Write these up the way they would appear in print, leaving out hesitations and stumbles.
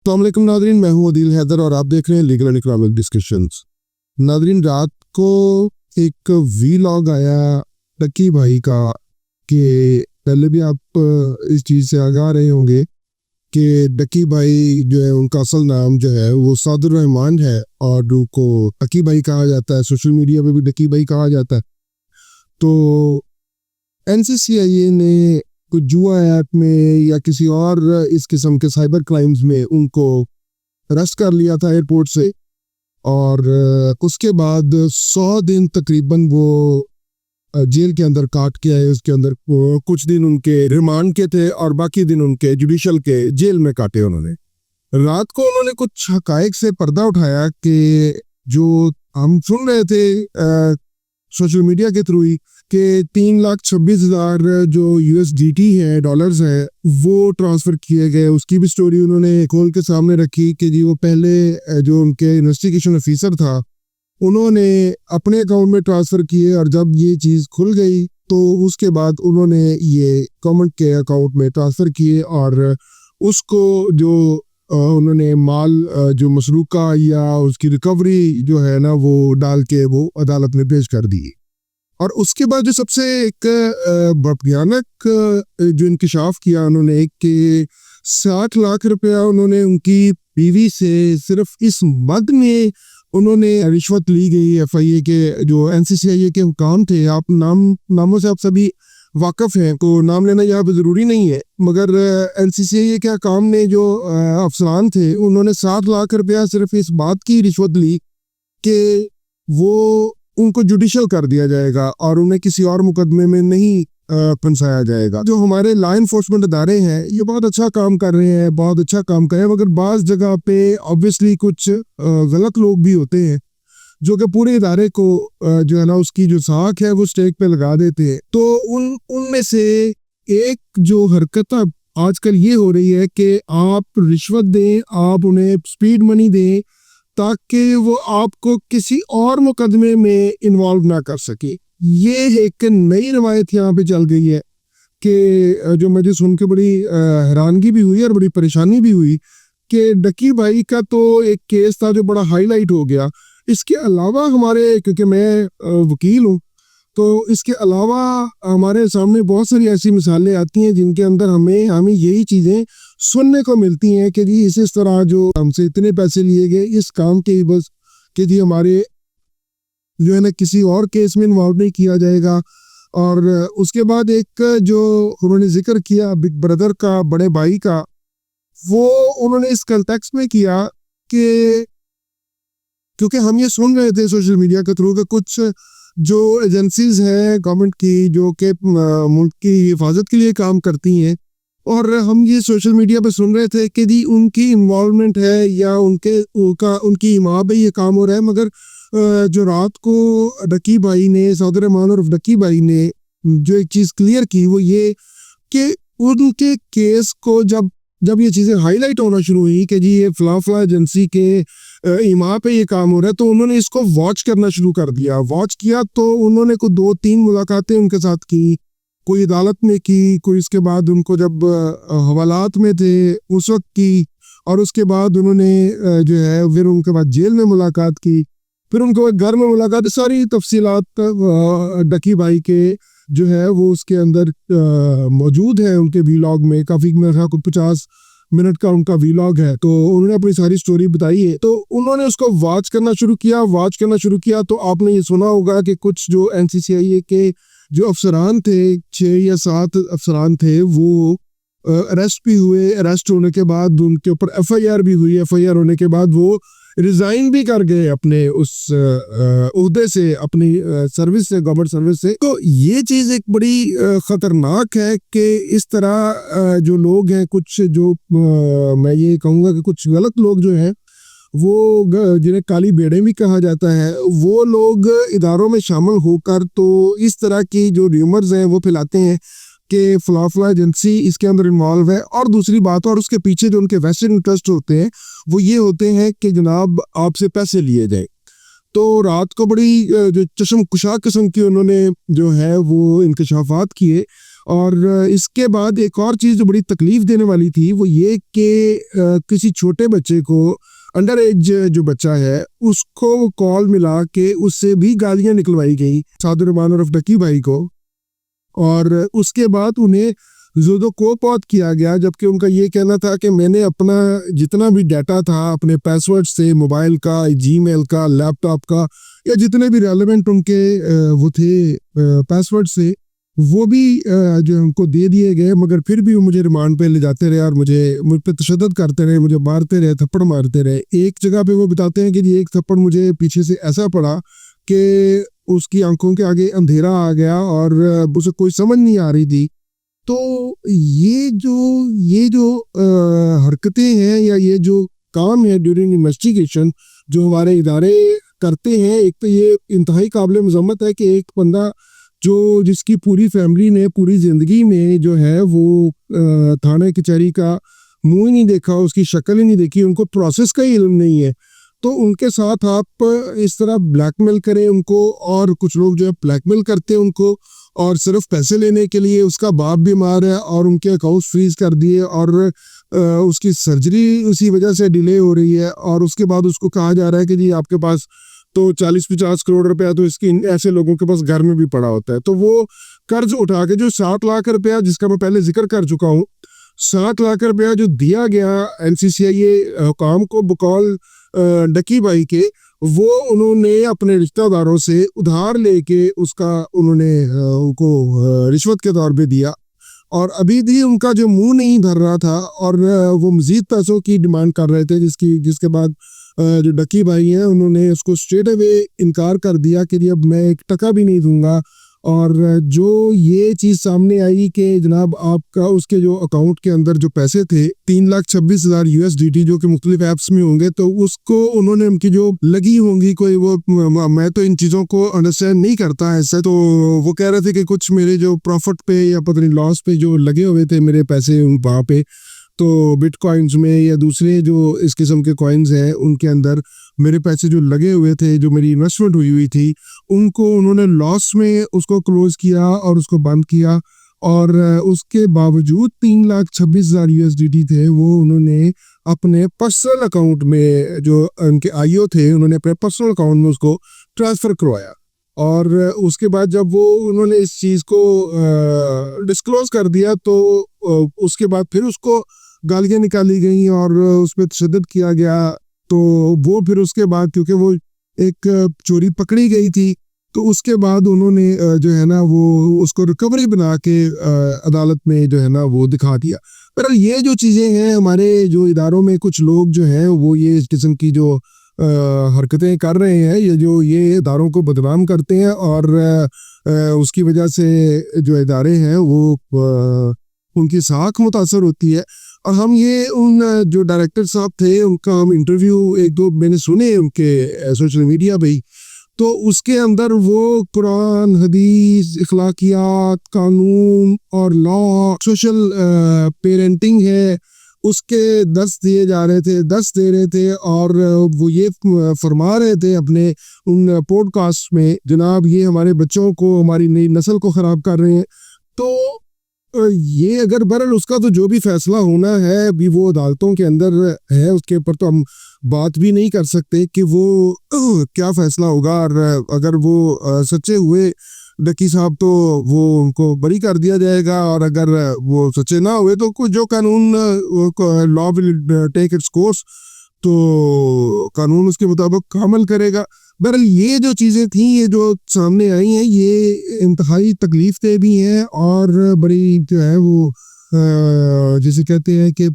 अस्सलामुअलैकुम नादरीन, मैं हूं अदील हैदर और आप देख रहे हैं legal and economic discussions. Nadreen, रात को एक वीलॉग आया डक्की भाई का कि पहले भी आप इस चीज़ से आगाह रहे होंगे कि डक्की भाई जो है उनका असल नाम जो है वो सादुर रहमान है और उनको डक्की भाई कहा जाता है। सोशल मीडिया पे भी डक्की भाई कहा जाता है। तो एनसीसीआईए ने कुछ जुआ ऐप में या किसी और इस किस्म के साइबर क्राइम्स में उनको अरेस्ट कर लिया था एयरपोर्ट से और उसके बाद 100 दिन तकरीबन वो जेल के अंदर काट के आए। उसके अंदर कुछ दिन उनके रिमांड के थे और बाकी दिन उनके जुडिशल के जेल में काटे उन्होंने। रात को उन्होंने कुछ हकायक से पर्दा उठाया कि जो हम सुन रहे थे सोशल मीडिया के थ्रू ही कि 3,26,000 जो USDT है, डॉलर्स है, वो ट्रांसफ़र किए गए। उसकी भी स्टोरी उन्होंने खोल के सामने रखी कि जी वो पहले जो उनके इन्वेस्टिगेशन ऑफिसर था उन्होंने अपने अकाउंट में ट्रांसफ़र किए और जब ये चीज़ खुल गई तो उसके बाद उन्होंने ये गवर्नमेंट के अकाउंट में ट्रांसफ़र किए और उसको जो उन्होंने माल जो मसरूका या उसकी रिकवरी जो है ना वो डाल के वो अदालत में पेश कर दी। और उसके बाद जो सबसे एक भयानक जो इंकशाफ किया उन्होंने कि 60 लाख रुपया उन्होंने उनकी बीवी से सिर्फ इस मद में उन्होंने रिश्वत ली गई। FIA के जो NCCIA के हुकाम थे, आप नामों से आप सभी वाकफ़ हैं तो नाम लेना यहाँ पे ज़रूरी नहीं है, मगर NCCIA के हुकाम ने जो अफसरान थे उन्होंने 60 लाख रुपया सिर्फ इस बात की रिश्वत ली कि वो उनको जुडिशल कर दिया जाएगा और उन्हें किसी और मुकदमे में नहीं फंसाया जाएगा। जो हमारे लॉ इन्फोर्समेंट अदारे हैं ये बहुत अच्छा काम कर रहे हैं, बहुत अच्छा काम कर रहे हैं, मगर बाज़ जगह पे ऑब्वियसली कुछ गलत लोग भी होते हैं जो कि पूरे इदारे को जो है ना उसकी जो साख है वो स्टेक पे लगा देते हैं। तो उनमें से एक जो हरकत अब आजकल ये हो रही है कि आप रिश्वत दें, आप उन्हें स्पीड मनी दें ताकि वो आपको किसी और मुकदमे में इन्वॉल्व ना कर सके। ये एक नई रवायत यहाँ पे चल गई है कि जो मुझे सुन के बड़ी हैरानगी भी हुई और बड़ी परेशानी भी हुई कि डक्की भाई का तो एक केस था जो बड़ा हाईलाइट हो गया। इसके अलावा हमारे, क्योंकि मैं वकील हूँ, तो इसके अलावा हमारे सामने बहुत सारी ऐसी मिसालें आती हैं जिनके अंदर हमें यही चीज़ें सुनने को मिलती हैं कि जी इस तरह जो हमसे इतने पैसे लिए गए इस काम के बस कि जी हमारे जो है ना किसी और केस में इन्वॉल्व नहीं किया जाएगा। और उसके बाद एक जो उन्होंने जिक्र किया बिग ब्रदर का, बड़े भाई का, वो उन्होंने इस कंटेक्स्ट में किया कि क्योंकि हम ये सुन रहे थे सोशल मीडिया के थ्रू कि कुछ जो एजेंसीज हैं गवर्नमेंट की जो कि मुल्क की हिफाजत के लिए काम करती हैं, और हम ये सोशल मीडिया पे सुन रहे थे कि जी उनकी इन्वॉल्वमेंट है या उनकी हिमायत पे ये काम हो रहा है। मगर जो रात को डक्की भाई ने, सादुर रहमान और डक्की भाई ने जो एक चीज़ क्लियर की वो ये कि उनके केस को जब ये चीज़ें हाईलाइट होना शुरू हुई कि जी ये फला एजेंसी के हिमायत पे ये काम हो रहा है, तो उन्होंने इसको वॉच करना शुरू कर दिया। वॉच किया तो उन्होंने कोई 2-3 मुलाकातें उनके साथ की, कोई अदालत में की, कोई इसके बाद उनको जब हवालात में थे उस वक्त की, और उसके बाद उन्होंने जो है फिर उनके बाद जेल में मुलाकात की, फिर उनको घर में मुलाकात। सारी तफसीलात डक्की भाई के जो है वो उसके अंदर मौजूद है उनके वीलॉग में। काफ़ी मेरे ख्याल 50 मिनट का उनका वीलॉग है, तो उन्होंने अपनी सारी स्टोरी बताई है। तो उन्होंने उसको वॉच करना शुरू किया तो आपने ये सुना होगा कि कुछ जो NCCIA के जो अफसरान थे, 6 या 7 अफसरान थे, वो अरेस्ट भी हुए। अरेस्ट होने के बाद उनके ऊपर FIR भी हुई। FIR होने के बाद वो रिजाइन भी कर गए अपने उस उहदे से, अपनी सर्विस से, गवर्नमेंट सर्विस से। तो ये चीज़ एक बड़ी ख़तरनाक है कि इस तरह जो लोग हैं, कुछ जो मैं ये कहूँगा कि कुछ गलत लोग जो हैं वो जिन्हें काली भेड़ें भी कहा जाता है, वो लोग इदारों में शामिल होकर तो इस तरह की जो र्यूमर्स हैं वो फैलाते हैं कि फला एजेंसी इसके अंदर इन्वॉल्व है। और दूसरी बात, और उसके पीछे जो उनके वेस्टेड इंटरेस्ट होते हैं वो ये होते हैं कि जनाब आपसे पैसे लिए जाए। तो रात को बड़ी जो चश्म कुशा किस्म की उन्होंने जो है वो इंकशाफात किए। और इसके बाद एक और चीज़ जो बड़ी तकलीफ देने वाली थी वो ये कि किसी छोटे बच्चे को, अंडर एज जो बच्चा है, उसको कॉल मिला के उससे भी गालियां निकलवाई गई, सादुर रहमान और डकी भाई को। और उसके बाद उन्हें जोदो को पौत किया गया, जबकि उनका ये कहना था कि मैंने अपना जितना भी डाटा था अपने पासवर्ड से, मोबाइल का, जीमेल का, लैपटॉप का, या जितने भी रेलेवेंट उनके वो थे पासवर्ड से, वो भी जो उनको दे दिए गए। मगर फिर भी वो मुझे रिमांड पे ले जाते रहे और मुझ पे तशद्दुद करते रहे, मुझे मारते रहे, थप्पड़ मारते रहे। एक जगह पे वो बताते हैं कि जी एक थप्पड़ मुझे पीछे से ऐसा पड़ा कि उसकी आंखों के आगे अंधेरा आ गया और उसे कोई समझ नहीं आ रही थी। तो ये जो हरकतें हैं या ये जो काम है ड्यूरिंग इन्वेस्टिगेशन जो हमारे इदारे करते हैं, एक तो ये इंतहाई काबिल मज़म्मत है कि एक बंदा जो जिसकी पूरी फैमिली ने पूरी ज़िंदगी में जो है वो थाने कचहरी का मुंह ही नहीं देखा, उसकी शक्ल ही नहीं देखी, उनको प्रोसेस का ही इल्म नहीं है, तो उनके साथ आप इस तरह ब्लैकमेल करें उनको। और कुछ लोग जो है ब्लैकमेल करते हैं उनको, और सिर्फ पैसे लेने के लिए। उसका बाप बीमार है और उनके अकाउंट फ्रीज कर दिए, और उसकी सर्जरी उसी वजह से डिले हो रही है, और उसके बाद उसको कहा जा रहा है कि जी आपके पास तो 40-50 करोड़ रुपया तो इसकी ऐसे लोगों के पास घर में भी पड़ा होता है। तो वो कर्ज उठा के जो 7 लाख रुपया, जिसका मैं पहले जिक्र कर चुका हूँ, 7 लाख रुपया जो दिया गया एनसीसीआई हुकाम को बकौल डकी भाई के, वो उन्होंने अपने रिश्तेदारों से उधार लेके उसका उन्होंने उनको रिश्वत के तौर पे दिया। और अभी भी उनका जो मुंह नहीं भर रहा था और वो मजीद पैसों की डिमांड कर रहे थे, जिसके बाद जो डकी भाई हैं उन्होंने उसको स्ट्रेट अवे इनकार कर दिया कि अब मैं 1 टका भी नहीं दूंगा। और जो ये चीज़ सामने आई कि जनाब आपका उसके जो अकाउंट के अंदर जो पैसे थे 3,26,000 USDT जो कि मुख्तलिफ ऐप्स में होंगे, तो उसको उन्होंने उनकी जो लगी होंगी कोई वो, मैं तो इन चीज़ों को अंडरस्टैंड नहीं करता ऐसा, तो वो कह रहे थे कि कुछ मेरे जो प्रॉफिट पे या पता नहीं लॉस पे जो लगे हुए थे मेरे पैसे वहाँ पे, तो बिटकॉइंस में या दूसरे जो इस किस्म के कॉइन्स हैं उनके अंदर मेरे पैसे जो लगे हुए थे, जो मेरी इन्वेस्टमेंट हुई थी, उनको उन्होंने लॉस में उसको क्लोज किया और उसको बंद किया। और उसके बावजूद 3,26,000 USDT थे वो उन्होंने अपने पर्सनल अकाउंट में, जो उनके आईओ थे, उन्होंने अपने पर्सनल अकाउंट में उसको ट्रांसफ़र करवाया। और उसके बाद जब वो उन्होंने इस चीज़ को डिस्क्लोज कर दिया, तो उसके बाद फिर उसको गालियाँ निकाली गई और उस पर तशद्दुद किया गया। तो वो फिर उसके बाद, क्योंकि वो एक चोरी पकड़ी गई थी, तो उसके बाद उन्होंने जो है ना वो उसको रिकवरी बना के अदालत में जो है ना वो दिखा दिया। पर ये जो चीज़ें हैं हमारे जो इदारों में कुछ लोग जो हैं वो ये इस किस्म की जो हरकतें कर रहे हैं, ये इदारों को बदनाम करते हैं, और उसकी वजह से जो इदारे हैं वो उनकी साख मुतासर होती है। और हम ये उन जो डायरेक्टर साहब थे उनका हम इंटरव्यू 1-2 मैंने सुने उनके सोशल मीडिया पे ही, तो उसके अंदर वो कुरान, हदीस, इखलाकियात, कानून और लॉ, सोशल पेरेंटिंग है, उसके 10 दिए जा रहे थे, 10 दे रहे थे। और वो ये फरमा रहे थे अपने उन पॉडकास्ट में, जनाब ये हमारे बच्चों को, हमारी नई नस्ल को ख़राब कर रहे हैं। तो ये अगर बहरहाल उसका तो जो भी फैसला होना है अभी वो अदालतों के अंदर है, उसके ऊपर तो हम बात भी नहीं कर सकते कि वो क्या फैसला होगा। और अगर वो सच्चे हुए डकी साहब तो वो उनको बरी कर दिया जाएगा, और अगर वो सच्चे ना हुए तो कुछ जो कानून, law will take its course, तो कानून उसके मुताबिक अमल करेगा। बहरहाल ये जो चीज़ें थी, ये जो सामने आई हैं, ये इंतहाई तकलीफ दे भी हैं और बड़ी जो है वो जिसे कहते हैं कि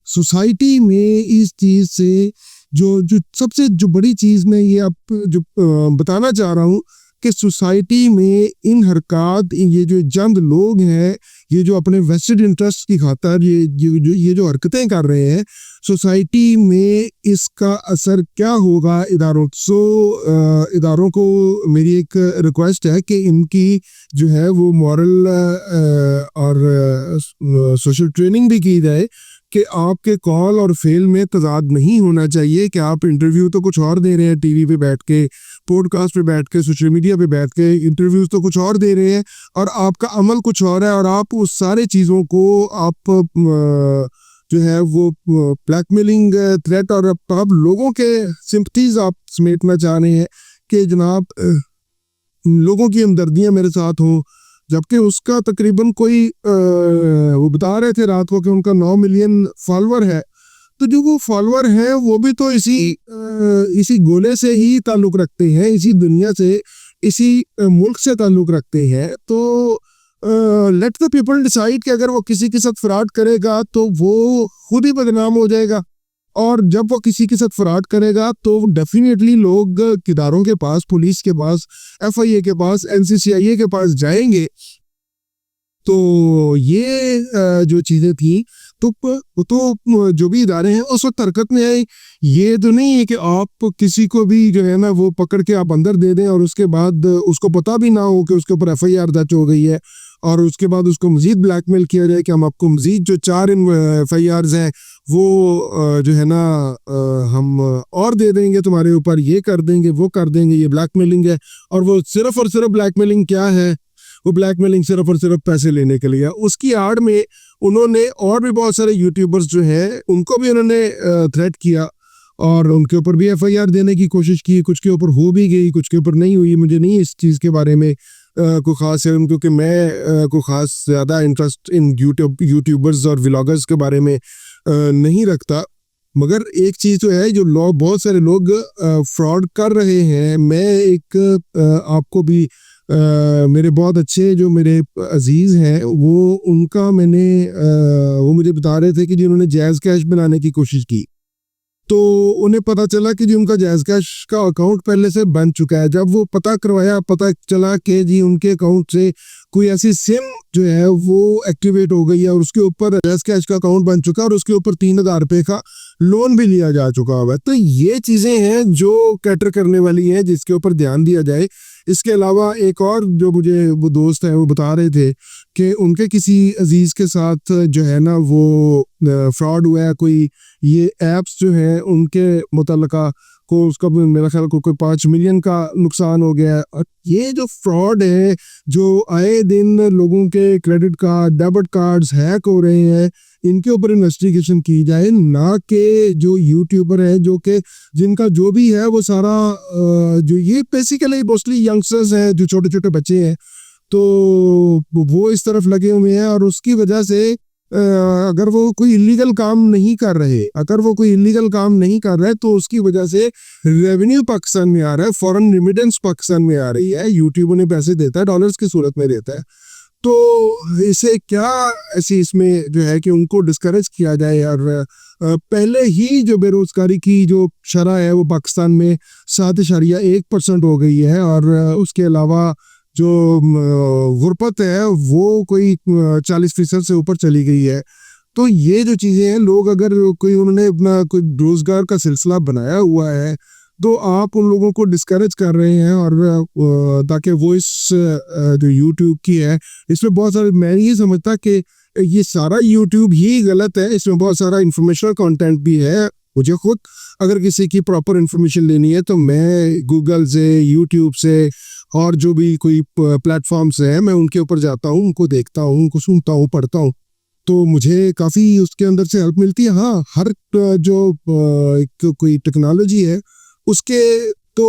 सोसाइटी में इस चीज़ से जो सबसे जो बड़ी चीज़ मैं ये आप जो बताना चाह रहा हूँ कि सोसाइटी में इन हरकत, ये जो चंद लोग हैं, ये जो अपने वेस्टेड इंटरेस्ट की खातर ये जो हरकतें कर रहे हैं, सोसाइटी में इसका असर क्या होगा इदारों। इदारों को मेरी एक रिक्वेस्ट है कि इनकी जो है वो मॉरल और सोशल ट्रेनिंग भी की जाए, कि आपके कॉल और फेल में तजाद नहीं होना चाहिए कि आप इंटरव्यू तो कुछ और दे रहे हैं टीवी पे बैठ के, पॉडकास्ट पे बैठ के, सोशल मीडिया पे बैठ के इंटरव्यूज तो कुछ और दे रहे हैं और आपका अमल कुछ और है, और आप उस सारे चीज़ों को आप जो है वो ब्लैकमेलिंग थ्रेट और आप लोगों के सिंपथीज आप समेटना चाह रहे हैं कि जनाब लोगों की हमदर्दियां मेरे साथ हों, जबकि उसका तकरीबन कोई वो बता रहे थे रात को कि उनका 9 मिलियन फॉलोअर है। तो जो वो फॉलोअर हैं वो भी तो इसी गोले से ही ताल्लुक़ रखते हैं, इसी दुनिया से, इसी मुल्क से ताल्लुक़ रखते हैं। तो लेट द पीपल डिसाइड कि अगर वो किसी के साथ फ्रॉड करेगा तो वो खुद ही बदनाम हो जाएगा, और जब वो किसी के साथ फ्रॉड करेगा तो डेफिनेटली लोग इदारों के पास, पुलिस के पास, FIA के पास, NCCIA के पास जाएंगे। तो ये जो चीज़ें थी तो जो भी इदारे हैं उस वक्त हरकत में आए। ये तो नहीं है कि आप किसी को भी जो है ना वो पकड़ के आप अंदर दे दें और उसके बाद उसको पता भी ना हो कि उसके ऊपर FIR दर्ज हो गई है, और उसके बाद उसको मज़ीद ब्लैकमेल किया जाए कि हम आपको मज़ीद जो 4 FIRs हैं वो जो है ना हम और दे देंगे तुम्हारे ऊपर, ये कर देंगे, वो कर देंगे। ये ब्लैकमेलिंग है, और वो सिर्फ और सिर्फ ब्लैकमेलिंग क्या है, वो ब्लैकमेलिंग सिर्फ और सिर्फ पैसे लेने के लिए। उसकी आड़ में उन्होंने और भी बहुत सारे यूट्यूबर्स जो हैं उनको भी उन्होंने थ्रेट किया और उनके ऊपर भी FIR देने की कोशिश की। कुछ के ऊपर हो भी गई, कुछ के ऊपर नहीं हुई। मुझे नहीं इस चीज़ के बारे में कोई ख़ास है, क्योंकि मैं कोई ख़ास ज़्यादा इंटरेस्ट इन यूट्यूबर्स और व्लॉगर्स के बारे में नहीं रखता। मगर एक चीज़ तो है, जो लोग, बहुत सारे लोग फ्रॉड कर रहे हैं। मैं एक आपको भी मेरे बहुत अच्छे जो मेरे अजीज़ हैं वो उनका मैंने वो मुझे बता रहे थे कि जिन्होंने जैज़ कैश बनाने की कोशिश की, तो उन्हें पता चला कि जी उनका जैज़ कैश का अकाउंट पहले से बन चुका है। जब वो पता करवाया, पता चला कि जी उनके अकाउंट से कोई ऐसी सिम जो है वो एक्टिवेट हो गई है और उसके ऊपर जैज़ कैश का अकाउंट बन चुका है और उसके ऊपर 3000 रुपये का लोन भी लिया जा चुका हुआ है। तो ये चीज़ें हैं जो कैटर करने वाली हैं, जिसके ऊपर ध्यान दिया जाए। इसके अलावा एक और जो मुझे वो दोस्त है वो बता रहे थे कि उनके किसी अजीज़ के साथ जो है ना वो फ्रॉड हुआ है। कोई ये ऐप्स जो हैं उनके मुतल्लिका को उसका मेरा ख्याल कोई 5 मिलियन का नुकसान हो गया है। और ये जो फ्रॉड है, जो आए दिन लोगों के credit card, debit cards hack हो रहे हैं, इनके ऊपर इन्वेस्टिगेशन की जाए, ना कि जो यूट्यूबर है जो कि जिनका जो भी है वो सारा जो ये बेसिकली मोस्टली यंगस्टर्स हैं, जो छोटे छोटे बच्चे हैं, तो वो इस तरफ लगे हुए हैं। और उसकी वजह से अगर वो कोई इलीगल काम नहीं कर रहे, तो उसकी वजह से रेवेन्यू पाकिस्तान में आ रहा है, फॉरेन रेमिटेंस पाकिस्तान में आ रही है। यूट्यूब उन्हें पैसे देता है, डॉलर्स की सूरत में देता है। तो इसे क्या ऐसी इसमें जो है कि उनको डिस्करेज किया जाए। और पहले ही जो बेरोजगारी की जो शरह है वो पाकिस्तान में 7.1% हो गई है, और उसके अलावा जो गुरबत है वो कोई 40% से ऊपर चली गई है। तो ये जो चीज़ें हैं, लोग अगर कोई उन्होंने अपना कोई रोज़गार का सिलसिला बनाया हुआ है तो आप उन लोगों को डिस्करेज कर रहे हैं। और ताकि वो इस जो यूट्यूब की है, इसमें बहुत सारे, मैं ये समझता कि ये सारा यूट्यूब ही गलत है, इसमें बहुत सारा इंफॉर्मेशनल कंटेंट भी है। मुझे खुद अगर किसी की प्रॉपर इन्फॉर्मेशन लेनी है तो मैं गूगल से, यूट्यूब से और जो भी कोई प्लेटफॉर्म्स हैं मैं उनके ऊपर जाता हूँ, उनको देखता हूँ, उनको सुनता हूँ, पढ़ता हूँ, तो मुझे काफ़ी उसके अंदर से हेल्प मिलती है। हाँ, हर जो कोई टेक्नोलॉजी है उसके तो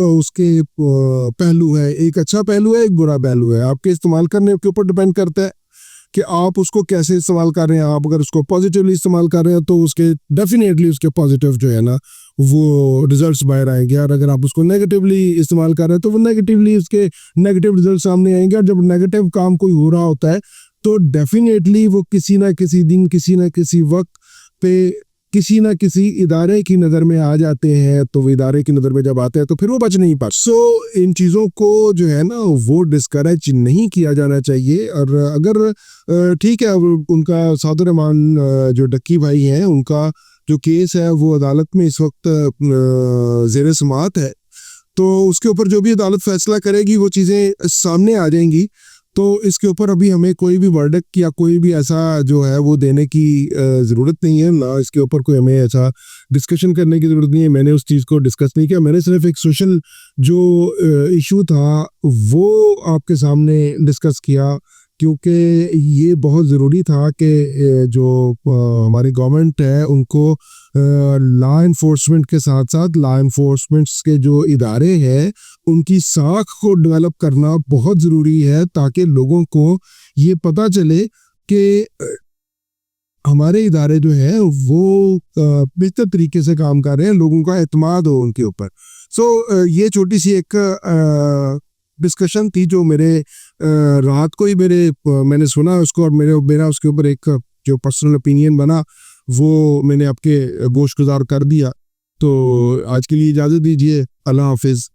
उसके पहलू है, एक अच्छा पहलू है, एक बुरा पहलू है। आपके इस्तेमाल करने के ऊपर डिपेंड करता है कि आप उसको कैसे इस्तेमाल कर रहे हैं। आप अगर उसको पॉजिटिवली इस्तेमाल कर रहे हैं तो उसके डेफिनेटली उसके पॉजिटिव जो है ना वो रिजल्ट्स बाहर आएंगे, और अगर आप उसको नेगेटिवली इस्तेमाल कर रहे हैं तो वो नेगेटिवली उसके नेगेटिव रिजल्ट सामने आएंगे। और जब नेगेटिव काम कोई हो रहा होता है तो डेफिनेटली वो किसी ना किसी दिन, किसी ना किसी वक्त पे किसी ना किसी इदारे की नज़र में आ जाते हैं। तो वो इदारे की नज़र में जब आते हैं तो फिर वो बच नहीं पाते। सो इन चीज़ों को जो है ना वो डिस्करेज नहीं किया जाना चाहिए। और अगर ठीक है, उनका सादुर रहमान जो डक्की भाई हैं, उनका जो केस है वो अदालत में इस वक्त ज़ेर समाअत है, तो उसके ऊपर जो भी अदालत फैसला करेगी वो चीज़ें सामने आ जाएंगी। तो इसके ऊपर अभी हमें कोई भी वर्डिक्ट या कोई भी ऐसा जो है वो देने की ज़रूरत नहीं है, ना इसके ऊपर कोई हमें ऐसा डिस्कशन करने की ज़रूरत नहीं है। मैंने उस चीज़ को डिस्कस नहीं किया, मैंने सिर्फ एक सोशल जो इशू था वो आपके सामने डिस्कस किया, क्योंकि ये बहुत ज़रूरी था कि जो हमारी गवर्नमेंट है उनको लॉ इन्फोर्समेंट के साथ साथ लॉ इन्फोर्समेंट के जो इदारे हैं उनकी साख को डेवलप करना बहुत ज़रूरी है, ताकि लोगों को ये पता चले कि हमारे इदारे जो है वो बेहतर तरीके से काम कर रहे हैं, लोगों का एतमाद हो उनके ऊपर। सो ये छोटी सी एक डिस्कशन थी जो मेरे रात को ही मैंने सुना उसको, और मेरा उसके ऊपर एक जो पर्सनल ओपिनियन बना वो मैंने आपके गोशगुजार कर दिया। तो आज के लिए इजाज़त दीजिए, अल्लाह हाफिज़।